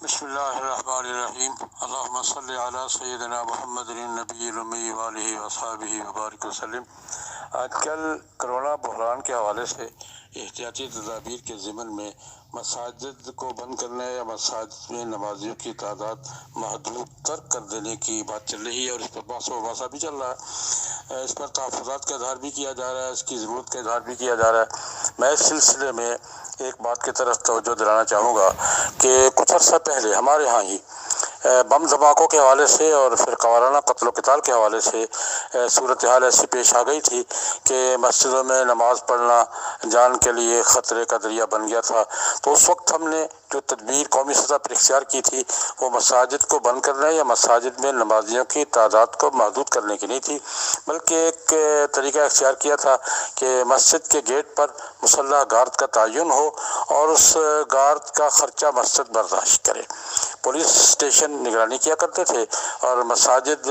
بسم اللہ الرحمن الرحیم اللہم صلی علی سیدنا محمد النبی الامی وآلہ وصحبہ وبارک وسلم۔ آج کل کرونا بحران کے حوالے سے احتیاطی تدابیر کے ضمن میں مساجد کو بند کرنے یا مساجد میں نمازیوں کی تعداد محدود تر کر دینے کی بات چل رہی ہے، اور اس پر بحث و مباحثہ بھی چل رہا ہے۔ اس پر تحفظات کا اظہار بھی کیا جا رہا ہے، اس کی ضرورت کا اظہار بھی کیا جا رہا ہے۔ میں اس سلسلے میں ایک بات کی طرف توجہ دلانا چاہوں گا کہ کچھ عرصہ پہلے ہمارے ہاں ہی بم دھماکوں کے حوالے سے اور پھر وارانہ قتل و قتال کے حوالے سے صورتحال ایسی پیش آ گئی تھی کہ مسجدوں میں نماز پڑھنا جان کے لیے خطرے کا ذریعہ بن گیا تھا۔ تو اس وقت ہم نے جو تدبیر قومی سطح پر اختیار کی تھی وہ مساجد کو بند کرنے یا مساجد میں نمازیوں کی تعداد کو محدود کرنے کی نہیں تھی، بلکہ ایک طریقہ اختیار کیا تھا کہ مسجد کے گیٹ پر مسلح گارد کا تعین ہو اور اس گارد کا خرچہ مسجد برداشت کرے۔ پولیس اسٹیشن نگرانی کیا کرتے تھے اور مساجد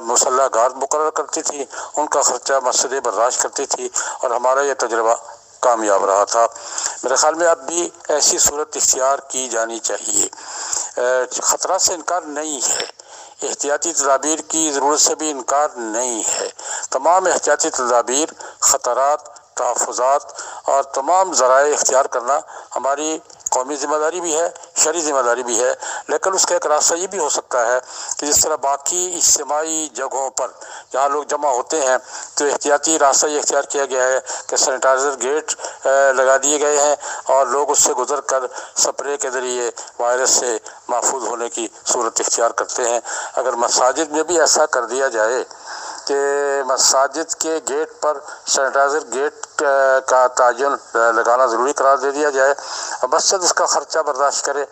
مسلح گارد مقرر کرتی تھی، ان کا خرچہ مسجدیں برداشت کرتی تھی، اور ہمارا یہ تجربہ کامیاب رہا تھا۔ میرے خیال میں اب بھی ایسی صورت اختیار کی جانی چاہیے۔ خطرات سے انکار نہیں ہے، احتیاطی تدابیر کی ضرورت سے بھی انکار نہیں ہے۔ تمام احتیاطی تدابیر، خطرات، تحفظات اور تمام ذرائع اختیار کرنا ہماری قومی ذمہ داری بھی ہے، شرعی ذمہ داری بھی ہے، لیکن اس کا ایک راستہ یہ بھی ہو سکتا ہے کہ جس طرح باقی اجتماعی جگہوں پر جہاں لوگ جمع ہوتے ہیں تو احتیاطی راستہ یہ اختیار کیا گیا ہے کہ سینیٹائزر گیٹ لگا دیے گئے ہیں اور لوگ اس سے گزر کر سپرے کے ذریعے وائرس سے محفوظ ہونے کی صورت اختیار کرتے ہیں۔ اگر مساجد میں بھی ایسا کر دیا جائے کہ مساجد کے گیٹ پر سینیٹائزر گیٹ کا تعین لگانا ضروری قرار دے دیا جائے، مسجد اس کا خرچہ برداشت کرے،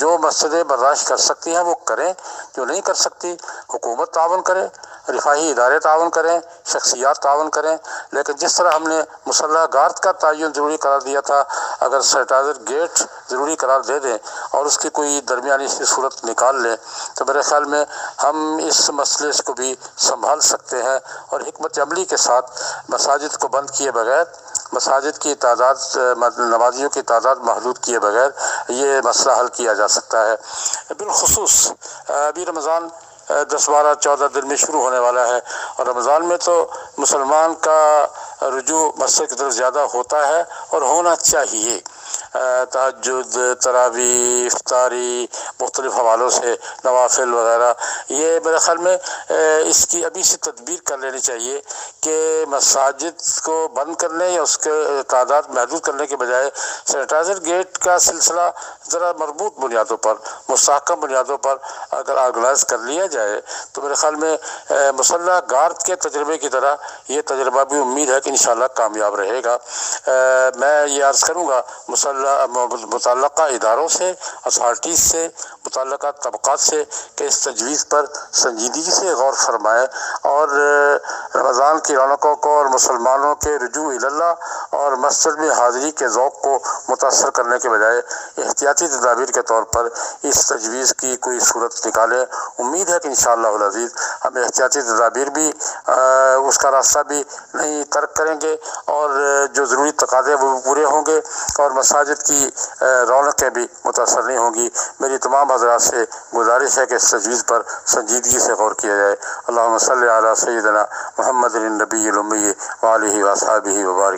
جو مسجدیں برداشت کر سکتی ہیں وہ کریں، جو نہیں کر سکتی حکومت تعاون کرے، رفاہی ادارے تعاون کریں، شخصیات تعاون کریں۔ لیکن جس طرح ہم نے مسلح گارد کا تعین ضروری قرار دیا تھا، اگر سینیٹائزر گیٹ ضروری قرار دے دیں اور اس کی کوئی درمیانی سی صورت نکال لیں تو میرے خیال میں ہم اس مسئلے کو بھی سنبھال سکتے ہیں، اور حکمت عملی کے ساتھ مساجد کو بند کیے بغیر، مساجد کی تعداد، نمازیوں کی تعداد محدود کیے بغیر یہ مسئلہ حل کیا جا سکتا ہے۔ بالخصوص ابھی رمضان 10-12-14 دن میں شروع ہونے والا ہے، اور رمضان میں تو مسلمان کا رجوع مسجد کی طرف زیادہ ہوتا ہے اور ہونا چاہیے۔ تہجد، تراویح، افطاری، مختلف حوالوں سے نوافل وغیرہ، یہ میرے خیال میں اس کی ابھی سے تدبیر کر لینی چاہیے کہ مساجد کو بند کرنے یا اس کے تعداد محدود کرنے کے بجائے سینیٹائزر گیٹ کا سلسلہ ذرا مربوط بنیادوں پر، مستحکم بنیادوں پر اگر آرگنائز کر لیا جائے تو میرے خیال میں مسلح گارد کے تجربے کی طرح یہ تجربہ بھی امید ہے کہ انشاءاللہ کامیاب رہے گا۔ میں یہ عرض کروں گا متعلقہ اداروں سے، اتھارٹیز سے، متعلقہ طبقات سے کہ اس تجویز پر سنجیدگی سے غور فرمائیں اور رمضان کی رونقوں کو اور مسلمانوں کے رجوع اللہ اور مسجد میں حاضری کے ذوق کو متاثر کرنے کے بجائے احتیاطی تدابیر کے طور پر اس تجویز کی کوئی صورت نکالیں۔ امید ہے کہ انشاءاللہ العزیز ہم احتیاطی تدابیر بھی اس کا راستہ بھی نہیں ترک کریں گے، اور جو ضروری تقاضے وہ پورے ہوں گے، اور مساجد کی رونقیں بھی متاثر نہیں ہوں گی۔ میری تمام حضرات سے گزارش ہے کہ اس تجویز پر سنجیدگی سے غور کیا جائے۔ اللہم صلی علی سیدنا محمد النبی الامی وآلہ وصحبہ وبارک۔